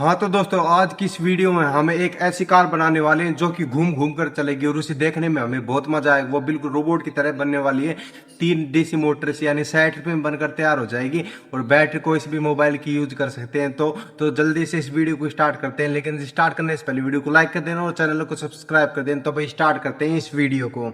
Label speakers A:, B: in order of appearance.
A: हाँ तो दोस्तों, आज की इस वीडियो में हमें एक ऐसी कार बनाने वाले हैं जो कि घूम घूम कर चलेगी और उसे देखने में हमें बहुत मजा आएगा। वो बिल्कुल रोबोट की तरह बनने वाली है। 3 DC मोटर से यानी 60 रुपये में बनकर तैयार हो जाएगी और बैटरी कोई भी मोबाइल की यूज कर सकते हैं। तो जल्दी से इस वीडियो को स्टार्ट करते हैं, लेकिन स्टार्ट करने से पहले वीडियो को लाइक कर देना और चैनल को सब्सक्राइब कर देना। तो भाई स्टार्ट करते हैं इस वीडियो को।